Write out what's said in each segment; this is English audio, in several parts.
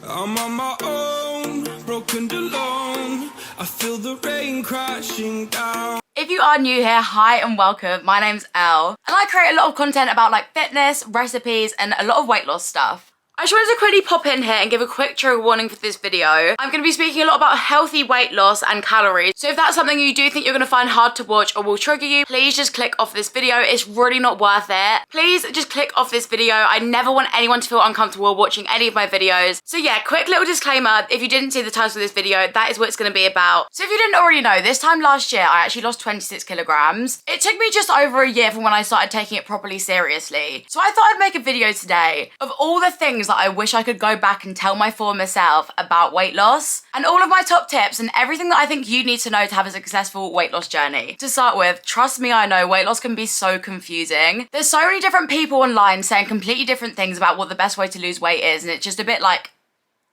I'm on my own, broken alone. I feel the rain crashing down. If you are new here, hi and welcome. My name's Elle, and I create a lot of content about like fitness, recipes, and a lot of weight loss stuff. I just wanted to quickly pop in here and give a quick trigger warning for this video. I'm going to be speaking a lot about healthy weight loss and calories. So if that's something you do think you're going to find hard to watch or will trigger you, please just click off this video. It's really not worth it. Please just click off this video. I never want anyone to feel uncomfortable watching any of my videos. So yeah, quick little disclaimer. If you didn't see the title of this video, that is what it's going to be about. So if you didn't already know, this time last year, I actually lost 26 kilograms. It took me just over a year from when I started taking it properly seriously. So I thought I'd make a video today of all the things that I wish I could go back and tell my former self about weight loss, and all of my top tips and everything that I think you need to know to have a successful weight loss journey. To start with, trust me, I know weight loss can be so confusing. There's so many different people online saying completely different things about what the best way to lose weight is, and it's just a bit like,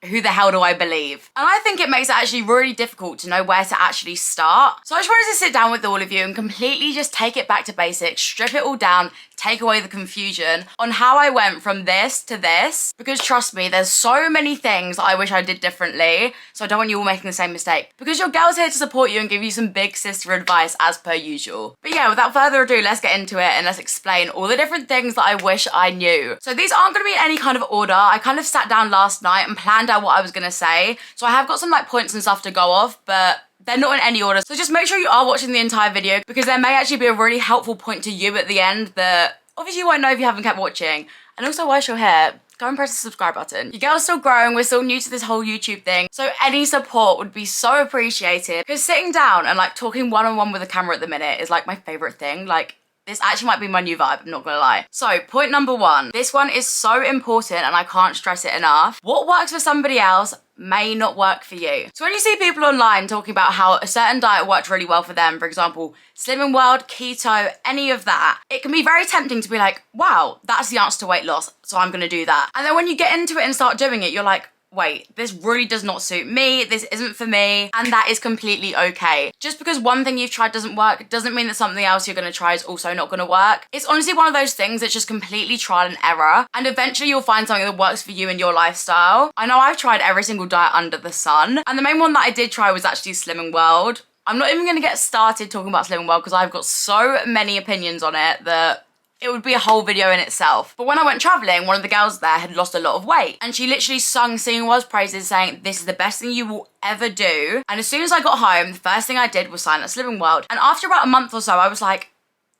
who the hell do I believe? And I think it makes it actually really difficult to know where to actually start. So I just wanted to sit down with all of you and completely just take it back to basics, strip it all down, take away the confusion on how I went from this to this. Because trust me, there's so many things that I wish I did differently. So I don't want you all making the same mistake. Because your girl's here to support you and give you some big sister advice as per usual. But yeah, without further ado, let's get into it and let's explain all the different things that I wish I knew. So these aren't going to be in any kind of order. I kind of sat down last night and planned out what I was going to say. So I have got some like points and stuff to go off, but they're not in any order. So just make sure you are watching the entire video because there may actually be a really helpful point to you at the end that obviously you won't know if you haven't kept watching. And also, whilst you're here, go and press the subscribe button. Your girl's still growing, we're still new to this whole YouTube thing, so any support would be so appreciated. Because sitting down and like talking one-on-one with a camera at the minute is like my favourite thing. Like, this actually might be my new vibe, I'm not gonna lie. So, point number one. This one is so important and I can't stress it enough. What works for somebody else may not work for you. So when you see people online talking about how a certain diet worked really well for them, for example, Slimming World, keto, any of that, it can be very tempting to be like, wow, that's the answer to weight loss, so I'm gonna do that. And then when you get into it and start doing it, you're like, wait, this really does not suit me, this isn't for me, and that is completely okay. Just because one thing you've tried doesn't work doesn't mean that something else you're gonna try is also not gonna work. It's honestly one of those things that's just completely trial and error, and eventually you'll find something that works for you and your lifestyle. I know I've tried every single diet under the sun, and the main one that I did try was actually Slimming World. I'm not even gonna get started talking about Slimming World because I've got so many opinions on it that it would be a whole video in itself. But when I went traveling, one of the girls there had lost a lot of weight and she literally sung Slimming World's praises saying, this is the best thing you will ever do. And as soon as I got home, the first thing I did was sign up Slimming World. And after about a month or so, I was like,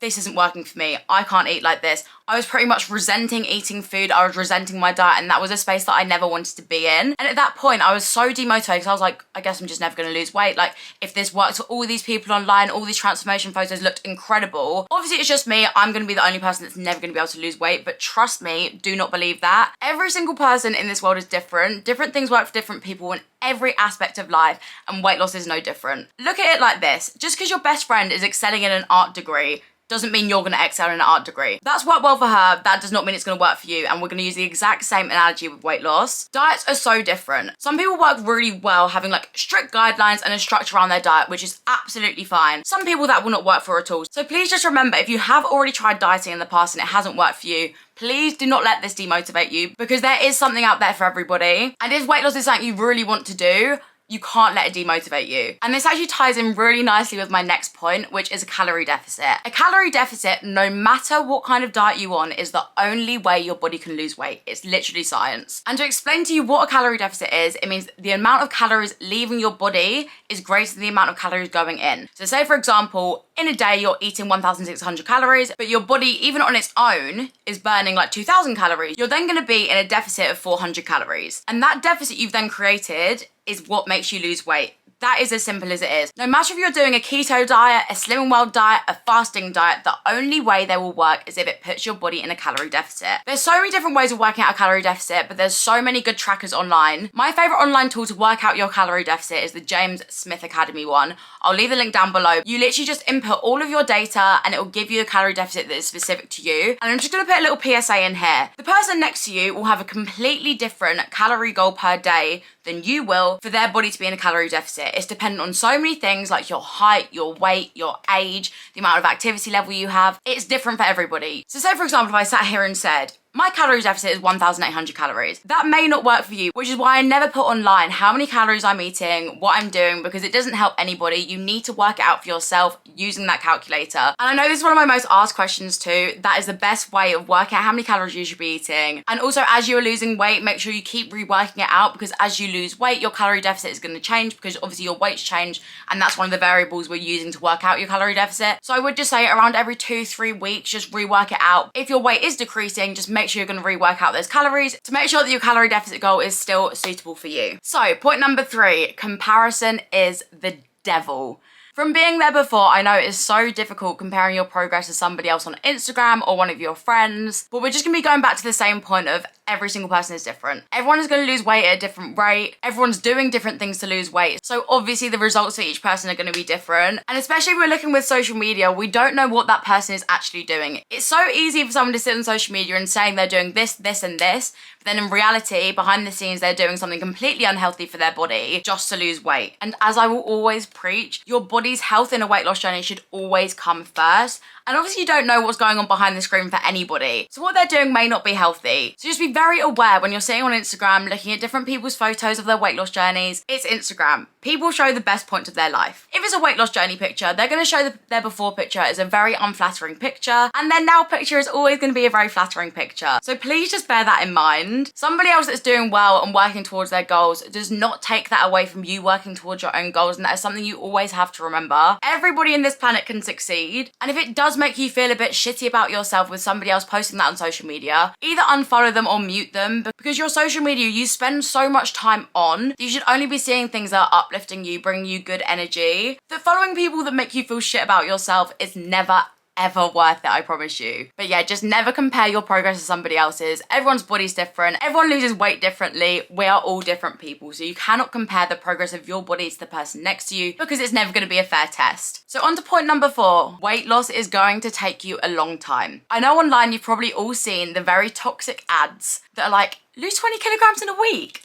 this isn't working for me. I can't eat like this. I was pretty much resenting eating food. I was resenting my diet, and that was a space that I never wanted to be in. And at that point, I was so demotivated because I was like, I guess I'm just never going to lose weight. Like, if this works for all these people online, all these transformation photos looked incredible. Obviously, it's just me. I'm going to be the only person that's never going to be able to lose weight. But trust me, do not believe that. Every single person in this world is different. Different things work for different people in every aspect of life, and weight loss is no different. Look at it like this. Just because your best friend is excelling in an art degree doesn't mean you're gonna excel in an art degree. That's worked well for her, that does not mean it's gonna work for you, and we're gonna use the exact same analogy with weight loss. Diets are so different. Some people work really well having like strict guidelines and a structure around their diet, which is absolutely fine. Some people that will not work for at all. So please just remember, if you have already tried dieting in the past and it hasn't worked for you, please do not let this demotivate you because there is something out there for everybody. And if weight loss is something you really want to do, you can't let it demotivate you. And this actually ties in really nicely with my next point, which is a calorie deficit. A calorie deficit, no matter what kind of diet you want, is the only way your body can lose weight. It's literally science. And to explain to you what a calorie deficit is, it means the amount of calories leaving your body is greater than the amount of calories going in. So say for example, in a day you're eating 1,600 calories, but your body, even on its own, is burning like 2,000 calories. You're then gonna be in a deficit of 400 calories. And that deficit you've then created is what makes you lose weight. That is as simple as it is. No matter if you're doing a keto diet, a Slimming World diet, a fasting diet, the only way they will work is if it puts your body in a calorie deficit. There's so many different ways of working out a calorie deficit, but there's so many good trackers online. My favorite online tool to work out your calorie deficit is the James Smith Academy one. I'll leave the link down below. You literally just input all of your data and it will give you a calorie deficit that is specific to you. And I'm just gonna put a little PSA in here. The person next to you will have a completely different calorie goal per day than you will for their body to be in a calorie deficit. It's dependent on so many things like your height, your weight, your age, the amount of activity level you have. It's different for everybody. So say for example, if I sat here and said, My calorie deficit is 1,800 calories. That may not work for you, which is why I never put online how many calories I'm eating, what I'm doing, because it doesn't help anybody. You need to work it out for yourself using that calculator. And I know this is one of my most asked questions too. That is the best way of working out how many calories you should be eating. And also, as you're losing weight, make sure you keep reworking it out, because as you lose weight, your calorie deficit is going to change, because obviously your weight's changed, and that's one of the variables we're using to work out your calorie deficit. So I would just say around every 2-3 weeks, just rework it out. If your weight is decreasing, just make sure you're going to rework out those calories to make sure that your calorie deficit goal is still suitable for you. So point number 3, comparison is the devil. From being there before, I know it is so difficult comparing your progress to somebody else on Instagram or one of your friends, but we're just gonna be going back to the same point of every single person is different. Everyone is gonna lose weight at a different rate. Everyone's doing different things to lose weight. So obviously the results for each person are gonna be different. And especially if we're looking with social media, we don't know what that person is actually doing. It's so easy for someone to sit on social media and saying they're doing this, this, and this, but then in reality, behind the scenes, they're doing something completely unhealthy for their body just to lose weight. And as I will always preach, your body's health in a weight loss journey should always come first. And obviously you don't know what's going on behind the screen for anybody. So what they're doing may not be healthy. So just be very aware when you're sitting on Instagram looking at different people's photos of their weight loss journeys. It's Instagram. People show the best points of their life. If it's a weight loss journey picture, they're going to show their before picture as a very unflattering picture, and their now picture is always going to be a very flattering picture. So please just bear that in mind. Somebody else that's doing well and working towards their goals does not take that away from you working towards your own goals, and that is something you always have to remember. Everybody in this planet can succeed, and if it does make you feel a bit shitty about yourself with somebody else posting that on social media, either unfollow them or mute them, because your social media you spend so much time on, you should only be seeing things that are uplifting you, bringing you good energy. That following people that make you feel shit about yourself is never ever worth it, I promise you. But yeah, just never compare your progress to somebody else's. Everyone's body's different. Everyone loses weight differently. We are all different people. So you cannot compare the progress of your body to the person next to you, because it's never going to be a fair test. So on to point number 4. Weight loss is going to take you a long time. I know online you've probably all seen the very toxic ads that are like, lose 20 kilograms in a week.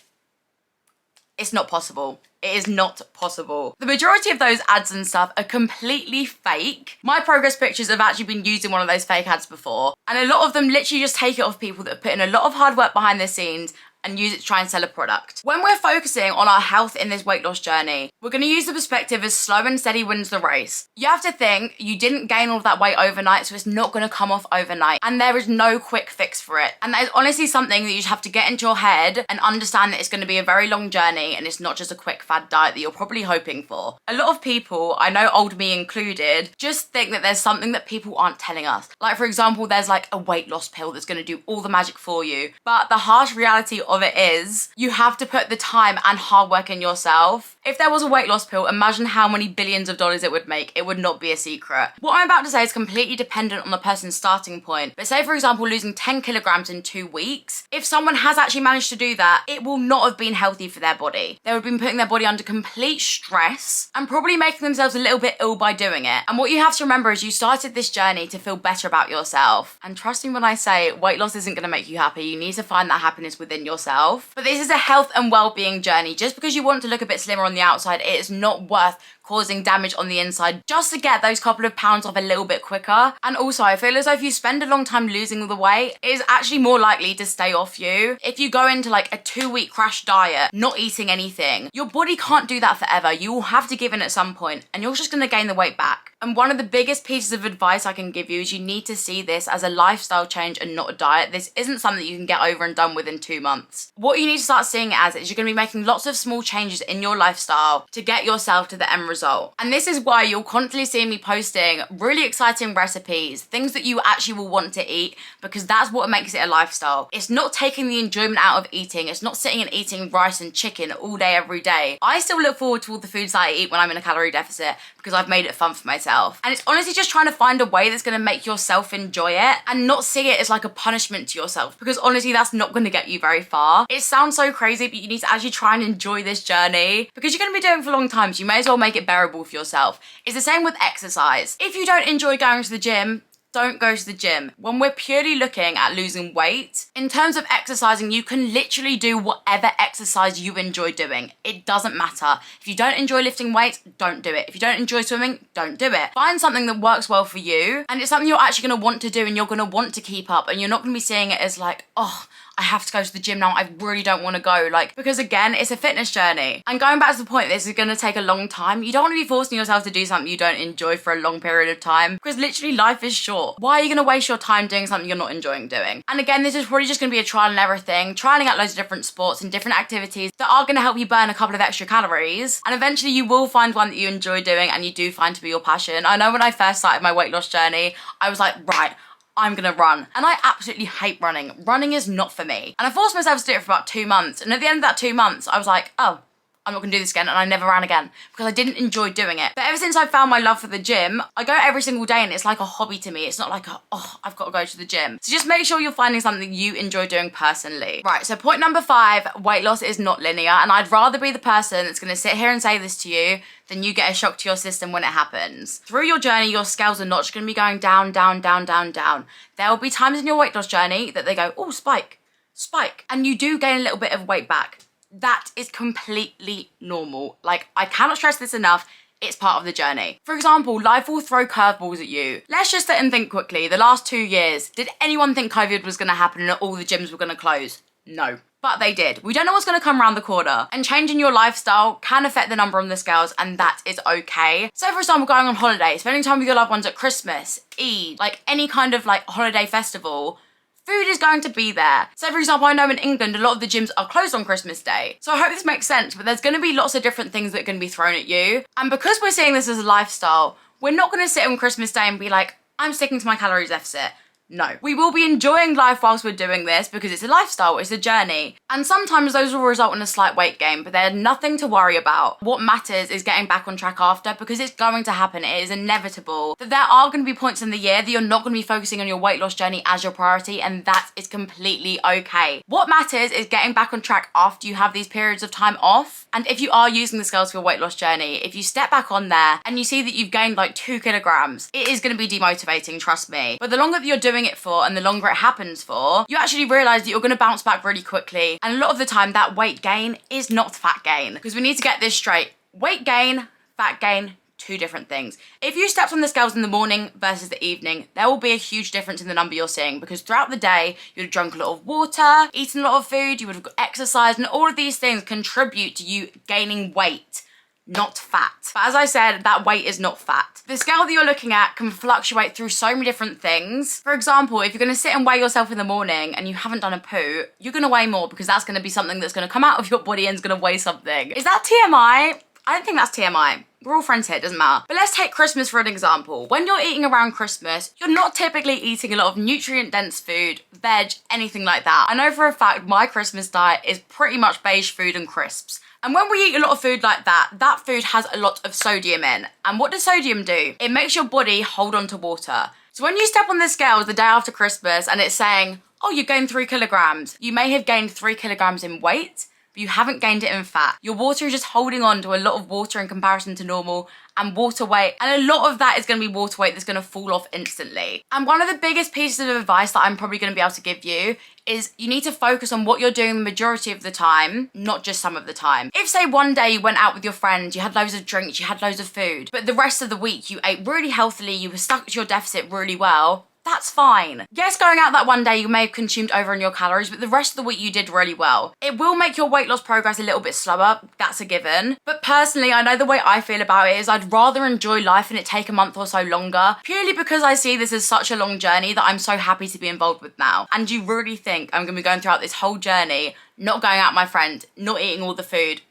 It's not possible. It is not possible. The majority of those ads and stuff are completely fake. My progress pictures have actually been used in one of those fake ads before, and a lot of them literally just take it off people that have put in a lot of hard work behind the scenes and use it to try and sell a product. When we're focusing on our health in this weight loss journey, we're going to use the perspective as slow and steady wins the race. You have to think you didn't gain all of that weight overnight, so it's not going to come off overnight, and there is no quick fix for it. And that is honestly something that you just have to get into your head and understand that it's going to be a very long journey, and it's not just a quick fad diet that you're probably hoping for. A lot of people, I know old me included, just think that there's something that people aren't telling us. Like for example, there's like a weight loss pill that's going to do all the magic for you. But the harsh reality of it is you have to put the time and hard work in yourself. If there was a weight loss pill, imagine how many billions of dollars it would make. It would not be a secret. What I'm about to say is completely dependent on the person's starting point. But say for example, losing 10 kilograms in 2 weeks, if someone has actually managed to do that, it will not have been healthy for their body. They would have been putting their body under complete stress and probably making themselves a little bit ill by doing it. And what you have to remember is you started this journey to feel better about yourself. And trust me when I say weight loss isn't going to make you happy. You need to find that happiness within yourself. But this is a health and well-being journey. Just because you want to look a bit slimmer on the outside, it is not worth causing damage on the inside just to get those couple of pounds off a little bit quicker. And also, I feel as though if you spend a long time losing the weight, it is actually more likely to stay off you. If you go into like a 2-week crash diet, not eating anything, your body can't do that forever. You will have to give in at some point, and you're just going to gain the weight back. And one of the biggest pieces of advice I can give you is you need to see this as a lifestyle change and not a diet. This isn't something that you can get over and done within 2 months. What you need to start seeing it as is you're going to be making lots of small changes in your lifestyle to get yourself to the end result. And this is why you'll constantly see me posting really exciting recipes, things that you actually will want to eat, because that's what makes it a lifestyle. It's not taking the enjoyment out of eating. It's not sitting and eating rice and chicken all day, every day. I still look forward to all the foods that I eat when I'm in a calorie deficit because I've made it fun for myself. And it's honestly just trying to find a way that's going to make yourself enjoy it and not see it as like a punishment to yourself, because honestly that's not going to get you very far. It sounds so crazy, but you need to actually try and enjoy this journey because you're going to be doing it for a long time, so you may as well make it bearable for yourself. It's the same with exercise. If you don't enjoy going to the gym, don't go to the gym. When we're purely looking at losing weight, in terms of exercising, you can literally do whatever exercise you enjoy doing. It doesn't matter. If you don't enjoy lifting weights, don't do it. If you don't enjoy swimming, don't do it. Find something that works well for you, and it's something you're actually going to want to do and you're going to want to keep up, and you're not going to be seeing it as like, oh, I have to go to the gym now, I really don't want to go. Like, because again, it's a fitness journey. And going back to the point, this is going to take a long time. You don't want to be forcing yourself to do something you don't enjoy for a long period of time, because literally life is short. Why are you going to waste your time doing something you're not enjoying doing? And again, this is probably just going to be a trial and error thing, trialing out loads of different sports and different activities that are going to help you burn a couple of extra calories. And eventually you will find one that you enjoy doing and you do find to be your passion. I know when I first started my weight loss journey, I was like, right, I'm gonna run. And I absolutely hate running. Running is not for me. And I forced myself to do it for about 2 months. And at the end of that 2 months, I was like, oh, I'm not gonna do this again. And I never ran again because I didn't enjoy doing it. But ever since I found my love for the gym, I go every single day and it's like a hobby to me. It's not like, oh, I've got to go to the gym. So just make sure you're finding something you enjoy doing personally. Right, so point number 5, weight loss is not linear. And I'd rather be the person that's gonna sit here and say this to you then you get a shock to your system when it happens. Through your journey, your scales are not just gonna be going down, down, down, down, down. There will be times in your weight loss journey that they go, oh, spike, spike. And you do gain a little bit of weight back. That is completely normal. Like, I cannot stress this enough. It's part of the journey. For example, life will throw curveballs at you. Let's just sit and think quickly. The last 2 years, did anyone think COVID was gonna happen and all the gyms were gonna close? No. But they did. We don't know what's going to come around the corner, and changing your lifestyle can affect the number on the scales, and that is okay. So for example, going on holiday, spending time with your loved ones at Christmas, Eid, like any kind of like holiday festival, food is going to be there. So for example, I know in England, a lot of the gyms are closed on Christmas Day. So I hope this makes sense, but there's going to be lots of different things that are going to be thrown at you. And because we're seeing this as a lifestyle, we're not going to sit on Christmas Day and be like, I'm sticking to my calories deficit. No. We will be enjoying life whilst we're doing this because it's a lifestyle, it's a journey. And sometimes those will result in a slight weight gain, but they're nothing to worry about. What matters is getting back on track after, because it's going to happen. It is inevitable that there are going to be points in the year that you're not going to be focusing on your weight loss journey as your priority, and that is completely okay. What matters is getting back on track after you have these periods of time off. And if you are using the scales for your weight loss journey, if you step back on there and you see that you've gained like 2 kilograms, it is going to be demotivating, trust me. But the longer that you're doing it for and the longer it happens for, you actually realize that you're going to bounce back really quickly. And a lot of the time that weight gain is not fat gain, because we need to get this straight. Weight gain, fat gain, 2 different things. If you stepped on the scales in the morning versus the evening, there will be a huge difference in the number you're seeing, because throughout the day, you'd have drunk a lot of water, eaten a lot of food, you would have exercised, and all of these things contribute to you gaining weight, not fat. But as I said, that weight is not fat. The scale that you're looking at can fluctuate through so many different things. For example, if you're gonna sit and weigh yourself in the morning and you haven't done a poo, you're gonna weigh more, because that's gonna be something that's gonna come out of your body and is gonna weigh something. Is that TMI? I don't think that's TMI. We're all friends here, it doesn't matter. But let's take Christmas for an example. When you're eating around Christmas, you're not typically eating a lot of nutrient-dense food, veg, anything like that. I know for a fact my Christmas diet is pretty much beige food and crisps. And when we eat a lot of food like that, that food has a lot of sodium in. And what does sodium do? It makes your body hold on to water. So when you step on the scales the day after Christmas and it's saying, oh, you gained 3 kilograms, you may have gained 3 kilograms in weight, but you haven't gained it in fat. Your water is just holding on to a lot of water in comparison to normal, and water weight, and a lot of that is going to be water weight that's going to fall off instantly. And one of the biggest pieces of advice that I'm probably going to be able to give you is you need to focus on what you're doing the majority of the time, not just some of the time. If say one day you went out with your friends, you had loads of drinks, you had loads of food, but the rest of the week you ate really healthily, you were stuck to your deficit really well, that's fine. Yes, going out that one day you may have consumed over in your calories, but the rest of the week you did really well. It will make your weight loss progress a little bit slower, that's a given. But personally, I know the way I feel about it is I'd rather enjoy life and it take a month or so longer, purely because I see this as such a long journey that I'm so happy to be involved with now. And you really think I'm gonna be going throughout this whole journey, not going out with my friend, not eating all the food?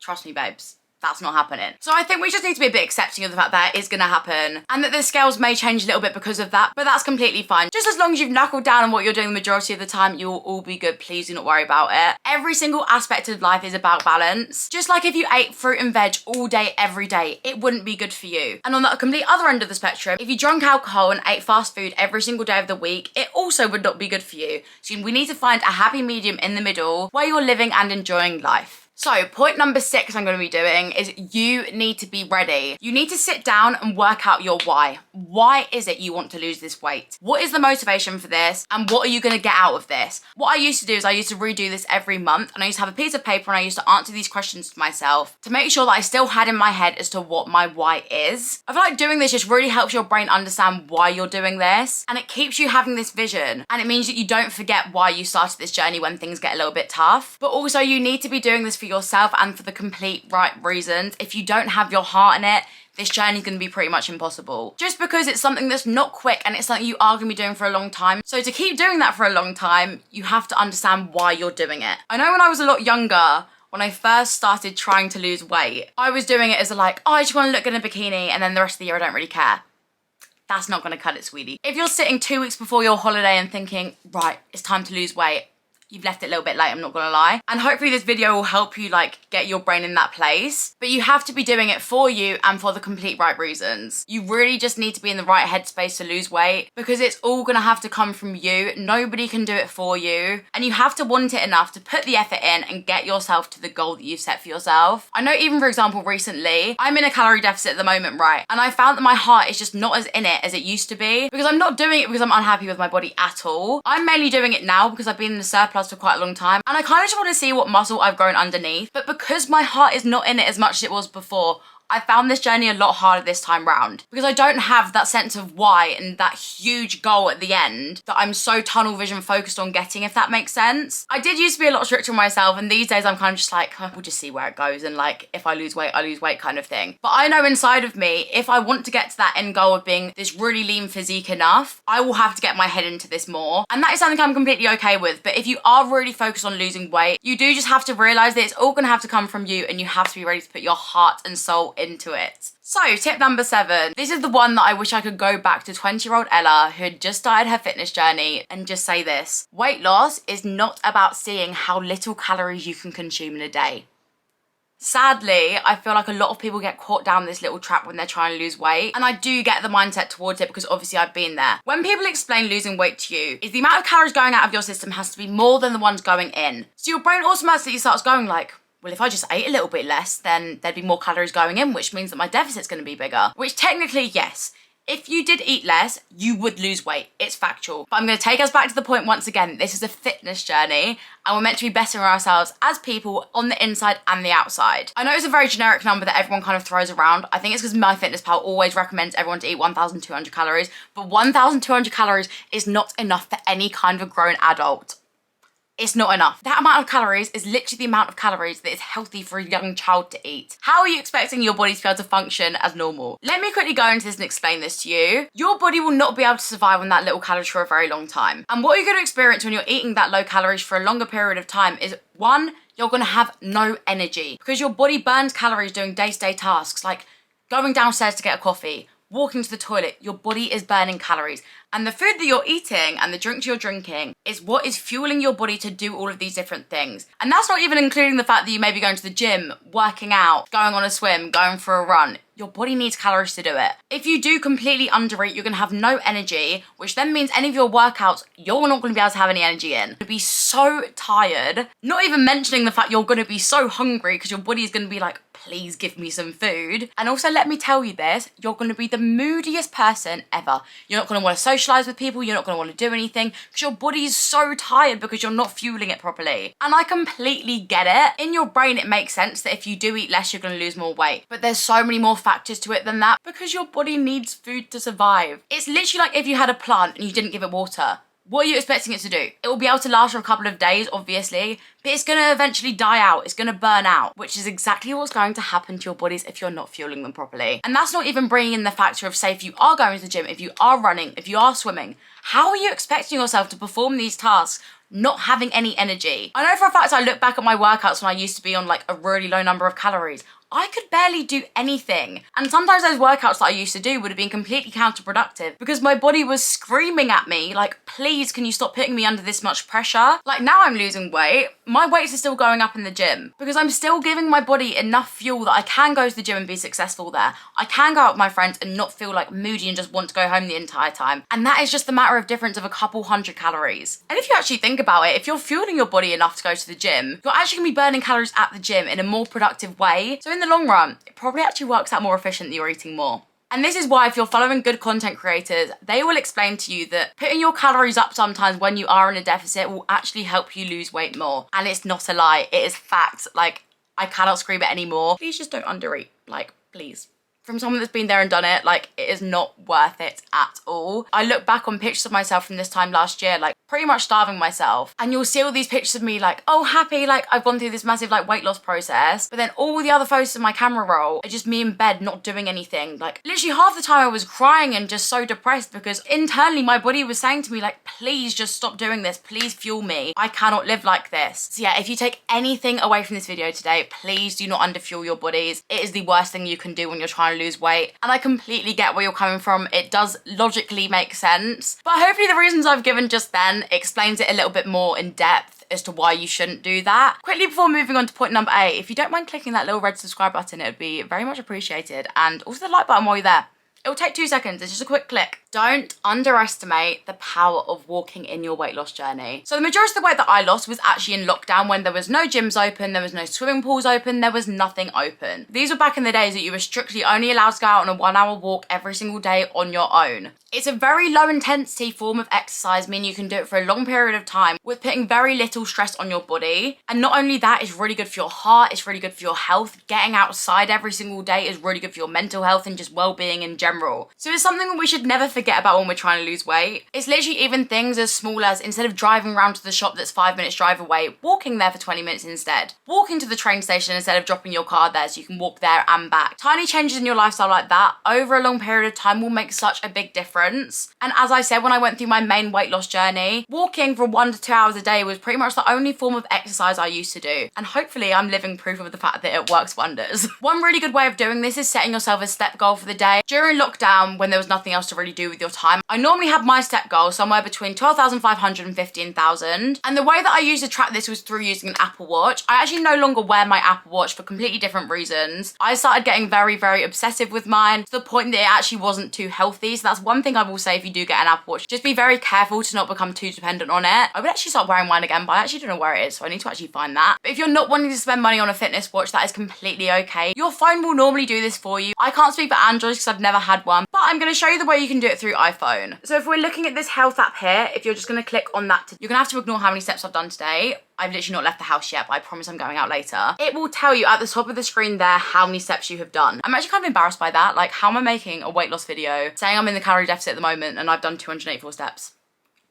Trust me, babes. That's not happening. So I think we just need to be a bit accepting of the fact that it is going to happen, and that the scales may change a little bit because of that, but that's completely fine. Just as long as you've knuckled down on what you're doing the majority of the time, you'll all be good. Please do not worry about it. Every single aspect of life is about balance. Just like if you ate fruit and veg all day, every day, it wouldn't be good for you. And on the complete other end of the spectrum, if you drank alcohol and ate fast food every single day of the week, it also would not be good for you. So we need to find a happy medium in the middle where you're living and enjoying life. So point number 6 I'm going to be doing is you need to be ready. You need to sit down and work out your why. Why is it you want to lose this weight? What is the motivation for this? And what are you going to get out of this? What I used to do is I used to redo this every month, and I used to have a piece of paper and I used to answer these questions to myself to make sure that I still had in my head as to what my why is. I feel like doing this just really helps your brain understand why you're doing this, and it keeps you having this vision, and it means that you don't forget why you started this journey when things get a little bit tough. But also you need to be doing this for yourself and for the complete right reasons. If you don't have your heart in it, this journey is going to be pretty much impossible. Just because it's something that's not quick and it's something you are going to be doing for a long time. So to keep doing that for a long time, you have to understand why you're doing it. I know when I was a lot younger, when I first started trying to lose weight, I was doing it as like, oh, I just want to look good in a bikini, and then the rest of the year I don't really care. That's not going to cut it, sweetie. If you're sitting 2 weeks before your holiday and thinking, right, it's time to lose weight, you've left it a little bit late, I'm not gonna lie. And hopefully this video will help you like get your brain in that place. But you have to be doing it for you and for the complete right reasons. You really just need to be in the right headspace to lose weight, because it's all gonna have to come from you. Nobody can do it for you. And you have to want it enough to put the effort in and get yourself to the goal that you've set for yourself. I know even for example, recently, I'm in a calorie deficit at the moment, right? And I found that my heart is just not as in it as it used to be, because I'm not doing it because I'm unhappy with my body at all. I'm mainly doing it now because I've been in the surplus for quite a long time, and I kind of just want to see what muscle I've grown underneath. But because my heart is not in it as much as it was before, I found this journey a lot harder this time round, because I don't have that sense of why and that huge goal at the end that I'm so tunnel vision focused on getting, if that makes sense. I did used to be a lot stricter on myself, and these days I'm kind of just like, we'll just see where it goes, and like, if I lose weight, I lose weight kind of thing. But I know inside of me, if I want to get to that end goal of being this really lean physique enough, I will have to get my head into this more. And that is something I'm completely okay with. But if you are really focused on losing weight, you do just have to realize that it's all gonna have to come from you, and you have to be ready to put your heart and soul into it. So tip number 7, this is the one that I wish I could go back to 20-year-old Ella who had just started her fitness journey and just say this: weight loss is not about seeing how little calories you can consume in a day. Sadly, I feel like a lot of people get caught down this little trap when they're trying to lose weight, and I do get the mindset towards it because obviously I've been there. When people explain losing weight to you, is the amount of calories going out of your system has to be more than the ones going in. So your brain automatically starts going like, well, if I just ate a little bit less, then there'd be more calories going in, which means that my deficit's going to be bigger. Which technically, yes, if you did eat less, you would lose weight. It's factual. But I'm going to take us back to the point once again. This is a fitness journey, and we're meant to be bettering ourselves as people on the inside and the outside. I know it's a very generic number that everyone kind of throws around. I think it's because MyFitnessPal always recommends everyone to eat 1,200 calories, but 1,200 calories is not enough for any kind of grown adult. It's not enough. That amount of calories is literally the amount of calories that is healthy for a young child to eat. How are you expecting your body to be able to function as normal? Let me quickly go into this and explain this to you. Your body will not be able to survive on that little calories for a very long time. And what you're going to experience when you're eating that low calories for a longer period of time is, one, you're going to have no energy, because your body burns calories doing day-to-day tasks like going downstairs to get a coffee, walking to the toilet. Your body is burning calories. And the food that you're eating and the drinks you're drinking is what is fueling your body to do all of these different things. And that's not even including the fact that you may be going to the gym, working out, going on a swim, going for a run. Your body needs calories to do it. If you do completely undereat, you're gonna have no energy, which then means any of your workouts, you're not gonna be able to have any energy in. You're gonna be so tired, not even mentioning the fact you're gonna be so hungry because your body is gonna be like, please give me some food. And also, let me tell you this, you're gonna be the moodiest person ever. You're not gonna wanna socialize with people, you're not gonna wanna do anything because your body is so tired because you're not fueling it properly. And I completely get it. In your brain, it makes sense that if you do eat less, you're gonna lose more weight. But there's so many more factors to it than that, because your body needs food to survive. It's literally like if you had a plant and you didn't give it water. What are you expecting it to do? It will be able to last for a couple of days, obviously, but it's gonna eventually die out. It's gonna burn out, which is exactly what's going to happen to your bodies if you're not fueling them properly. And that's not even bringing in the factor of, say, if you are going to the gym, if you are running, if you are swimming, how are you expecting yourself to perform these tasks not having any energy? I know for a fact I look back at my workouts when I used to be on like a really low number of calories. I could barely do anything. And sometimes those workouts that I used to do would have been completely counterproductive because my body was screaming at me like, please, can you stop putting me under this much pressure? Like now I'm losing weight, my weights are still going up in the gym because I'm still giving my body enough fuel that I can go to the gym and be successful there. I can go out with my friends and not feel like moody and just want to go home the entire time. And that is just a matter of difference of a couple hundred calories. And if you actually think about it, if you're fueling your body enough to go to the gym, you're actually gonna be burning calories at the gym in a more productive way. So in the long run, it probably actually works out more efficient that you're eating more. And this is why if you're following good content creators, they will explain to you that putting your calories up sometimes when you are in a deficit will actually help you lose weight more. And it's not a lie, it is fact. Like, I cannot scream it anymore. Please just don't undereat, like, please. From someone that's been there and done it, like, it is not worth it at all. I look back on pictures of myself from this time last year, like, pretty much starving myself. And you'll see all these pictures of me like, oh, happy, like, I've gone through this massive, like, weight loss process. But then all the other photos of my camera roll are just me in bed not doing anything. Like, literally half the time I was crying and just so depressed because internally my body was saying to me, like, please just stop doing this. Please fuel me. I cannot live like this. So yeah, if you take anything away from this video today, please do not underfuel your bodies. It is the worst thing you can do when you're trying to lose weight. And I completely get where you're coming from. It does logically make sense. But hopefully the reasons I've given just then explains it a little bit more in depth as to why you shouldn't do that. Quickly before moving on to point number 8, if you don't mind clicking that little red subscribe button, it would be very much appreciated. And also the like button while you're there. It will take 2 seconds, it's just a quick click. Don't underestimate the power of walking in your weight loss journey. So the majority of the weight that I lost was actually in lockdown when there was no gyms open, there was no swimming pools open, there was nothing open. These were back in the days that you were strictly only allowed to go out on a 1-hour walk every single day on your own. It's a very low intensity form of exercise, meaning you can do it for a long period of time with putting very little stress on your body. And not only that, it's really good for your heart, it's really good for your health. Getting outside every single day is really good for your mental health and just well-being in general. So it's something that we should never forget about when we're trying to lose weight. It's literally even things as small as instead of driving around to the shop that's 5 minutes drive away, walking there for 20 minutes instead. Walking to the train station instead of dropping your car there so you can walk there and back. Tiny changes in your lifestyle like that over a long period of time will make such a big difference. And as I said, when I went through my main weight loss journey, walking for 1 to 2 hours a day was pretty much the only form of exercise I used to do. And hopefully I'm living proof of the fact that it works wonders. One really good way of doing this is setting yourself a step goal for the day. During lockdown, when there was nothing else to really do with your time, I normally had my step goal somewhere between 12,500 and 15,000. And the way that I used to track this was through using an Apple Watch. I actually no longer wear my Apple Watch for completely different reasons. I started getting very, very obsessive with mine to the point that it actually wasn't too healthy. So that's one thing I will say if you do get an Apple Watch. Just be very careful to not become too dependent on it. I would actually start wearing mine again, but I actually don't know where it is, so I need to actually find that. But if you're not wanting to spend money on a fitness watch, that is completely okay. Your phone will normally do this for you. I can't speak for Android because I've never had one, but I'm going to show you the way you can do it through iPhone. So if we're looking at this health app here, if you're just going to click on that, you're going to have to ignore how many steps I've done today. I've literally not left the house yet, but I promise I'm going out later. It will tell you at the top of the screen there how many steps you have done. I'm actually kind of embarrassed by that. Like, how am I making a weight loss video saying I'm in the calorie deficit at the moment and I've done 284 steps?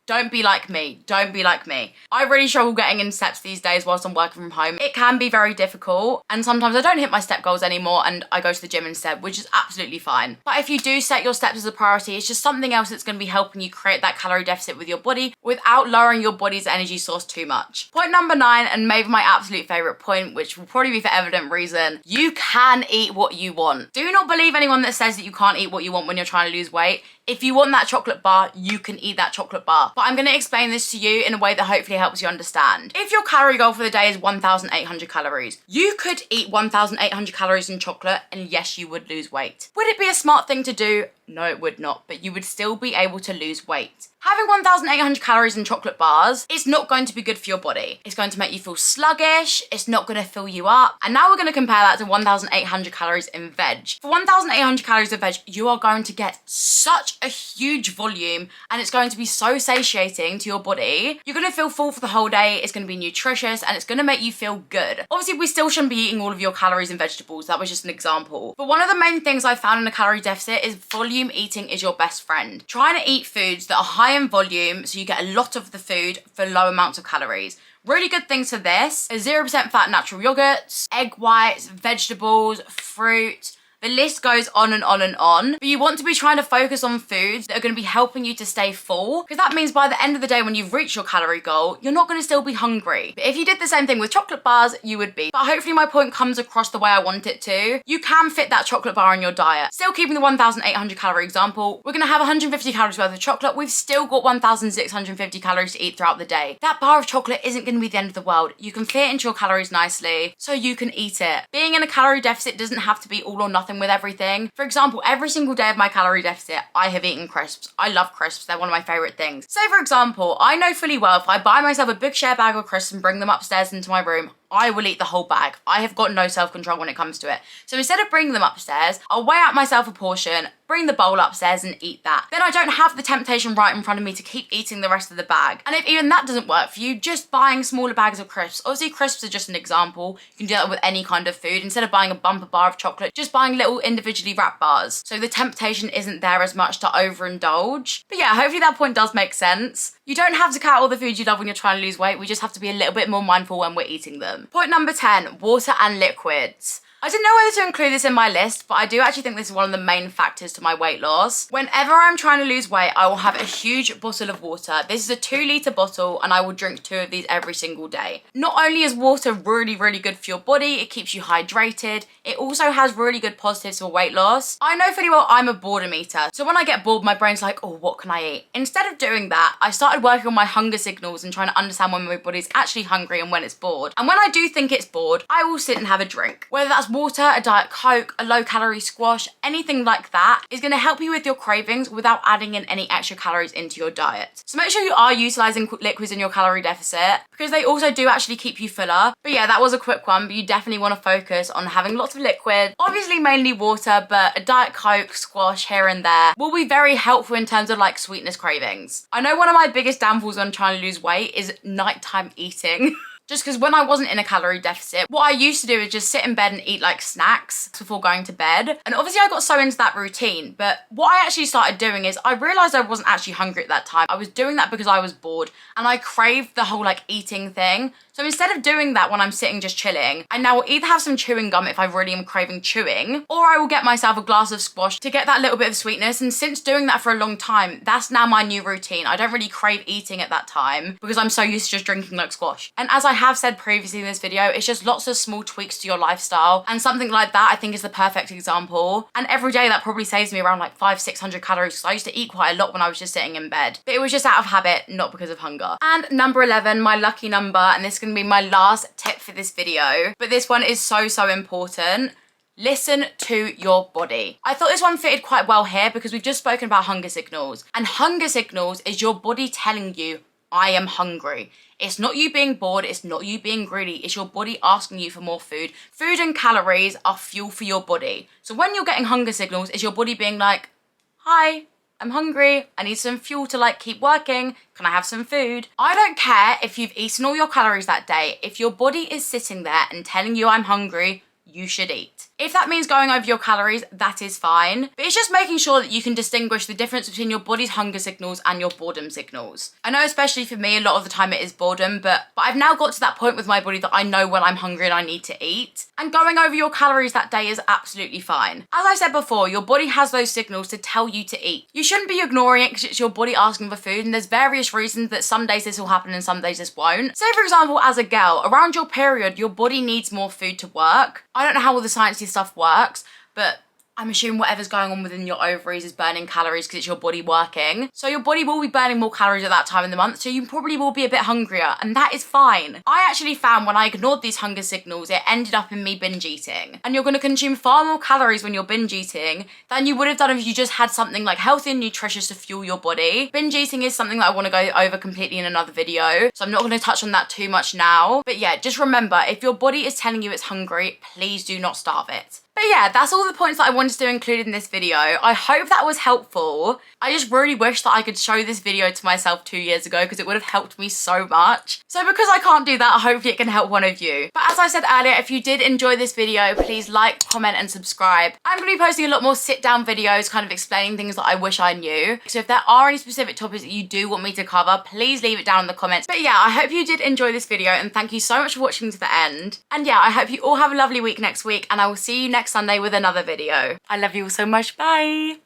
Don't be like me. Don't be like me. I really struggle getting in steps these days whilst I'm working from home. It can be very difficult, and sometimes I don't hit my step goals anymore and I go to the gym instead, which is absolutely fine. But if you do set your steps as a priority, it's just something else that's going to be helping you create that calorie deficit with your body without lowering your body's energy source too much. Point number 9, and maybe my absolute favorite point, which will probably be for evident reason, you can eat what you want. Do not believe anyone that says that you can't eat what you want when you're trying to lose weight. If you want that chocolate bar, you can eat that chocolate bar. But I'm going to explain this to you in a way that hopefully helps you understand. If your calorie goal for the day is 1,800 calories, you could eat 1,800 calories in chocolate and yes, you would lose weight. Would it be a smart thing to do? No, it would not, but you would still be able to lose weight. Having 1,800 calories in chocolate bars is not going to be good for your body. It's going to make you feel sluggish, it's not going to fill you up. And now we're going to compare that to 1,800 calories in veg. For 1,800 calories of veg, you are going to get such a huge volume and it's going to be so satiating to your body. You're going to feel full for the whole day, it's going to be nutritious, and it's going to make you feel good. Obviously, we still shouldn't be eating all of your calories in vegetables. That was just an example. But one of the main things I found in a calorie deficit is volume eating is your best friend. Trying to eat foods that are high in volume so you get a lot of the food for low amounts of calories. Really good things for this are 0% fat natural yogurts, egg whites, vegetables, fruit. The list goes on and on and on, but you want to be trying to focus on foods that are going to be helping you to stay full, because that means by the end of the day when you've reached your calorie goal, you're not going to still be hungry. But if you did the same thing with chocolate bars, you would be. But hopefully my point comes across the way I want it to. You can fit that chocolate bar in your diet. Still keeping the 1,800 calorie example, we're going to have 150 calories worth of chocolate. We've still got 1,650 calories to eat throughout the day. That bar of chocolate isn't going to be the end of the world. You can fit it into your calories nicely, so you can eat it. Being in a calorie deficit doesn't have to be all or nothing with everything. For example, every single day of my calorie deficit, I have eaten crisps. I love crisps. They're one of my favorite things. Say for example, I know fully well if I buy myself a big share bag of crisps and bring them upstairs into my room, I will eat the whole bag. I have got no self-control when it comes to it. So instead of bringing them upstairs, I'll weigh out myself a portion, bring the bowl upstairs and eat that. Then I don't have the temptation right in front of me to keep eating the rest of the bag. And if even that doesn't work for you, just buying smaller bags of crisps. Obviously crisps are just an example. You can do that with any kind of food. Instead of buying a bumper bar of chocolate, just buying little individually wrapped bars. So the temptation isn't there as much to overindulge. But yeah, hopefully that point does make sense. You don't have to cut all the foods you love when you're trying to lose weight. We just have to be a little bit more mindful when we're eating them. Point number 10, water and liquids. I didn't know whether to include this in my list, but I do actually think this is one of the main factors to my weight loss. Whenever I'm trying to lose weight, I will have a huge bottle of water. This is a 2-litre bottle and I will drink 2 of these every single day. Not only is water really, really good for your body, it keeps you hydrated, it also has really good positives for weight loss. I know pretty well I'm a boredom eater, so when I get bored, my brain's like, oh, what can I eat? Instead of doing that, I started working on my hunger signals and trying to understand when my body's actually hungry and when it's bored. And when I do think it's bored, I will sit and have a drink. Whether that's water, a Diet Coke, a low-calorie squash, anything like that is going to help you with your cravings without adding in any extra calories into your diet. So make sure you are utilising liquids in your calorie deficit because they also do actually keep you fuller. But yeah, that was a quick one, but you definitely want to focus on having lots of liquid. Obviously mainly water, but a Diet Coke, squash here and there will be very helpful in terms of like sweetness cravings. I know one of my biggest downfalls when trying to lose weight is nighttime eating. Just because when I wasn't in a calorie deficit, what I used to do is just sit in bed and eat like snacks before going to bed. And obviously I got so into that routine, but what I actually started doing is I realized I wasn't actually hungry at that time. I was doing that because I was bored and I craved the whole like eating thing. So instead of doing that when I'm sitting just chilling, I now will either have some chewing gum if I really am craving chewing, or I will get myself a glass of squash to get that little bit of sweetness. And since doing that for a long time, that's now my new routine. I don't really crave eating at that time because I'm so used to just drinking like squash. And as I have said previously in this video, it's just lots of small tweaks to your lifestyle. And something like that I think is the perfect example. And every day that probably saves me around like 500-600 calories because I used to eat quite a lot when I was just sitting in bed. But it was just out of habit, not because of hunger. And number 11, my lucky number, and this can be my last tip for this video, but this one is so important. Listen to your body. I thought this one fitted quite well here because we've just spoken about hunger signals. And hunger signals is your body telling you, I am hungry. It's not you being bored, it's not you being greedy, it's your body asking you for more food. Food and calories are fuel for your body. So when you're getting hunger signals, it's your body being like, hi, I'm hungry, I need some fuel to like keep working, can I have some food? I don't care if you've eaten all your calories that day, if your body is sitting there and telling you I'm hungry, you should eat. If that means going over your calories, that is fine. But it's just making sure that you can distinguish the difference between your body's hunger signals and your boredom signals. I know especially for me, a lot of the time it is boredom, but I've now got to that point with my body that I know when I'm hungry and I need to eat. And going over your calories that day is absolutely fine. As I said before, your body has those signals to tell you to eat. You shouldn't be ignoring it because it's your body asking for food, and there's various reasons that some days this will happen and some days this won't. Say for example, as a girl, around your period, your body needs more food to work. I don't know how all the sciencey stuff works, but I'm assuming whatever's going on within your ovaries is burning calories because it's your body working. So your body will be burning more calories at that time in the month, so you probably will be a bit hungrier, and that is fine. I actually found when I ignored these hunger signals, it ended up in me binge eating. And you're going to consume far more calories when you're binge eating than you would have done if you just had something like healthy and nutritious to fuel your body. Binge eating is something that I want to go over completely in another video, so I'm not going to touch on that too much now. But yeah, just remember, if your body is telling you it's hungry, please do not starve it. But yeah, that's all the points that I wanted to include in this video. I hope that was helpful. I just really wish that I could show this video to myself 2 years ago because it would have helped me so much. So because I can't do that, hopefully it can help one of you. But as I said earlier, if you did enjoy this video, please like, comment and subscribe. I'm going to be posting a lot more sit down videos kind of explaining things that I wish I knew. So if there are any specific topics that you do want me to cover, please leave it down in the comments. But yeah, I hope you did enjoy this video and thank you so much for watching to the end. And yeah, I hope you all have a lovely week next week and I will see you next next Sunday with another video. I love you all so much. Bye.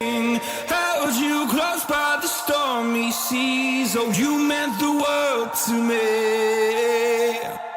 Held you close by the stormy seas. Oh, you meant the world to me.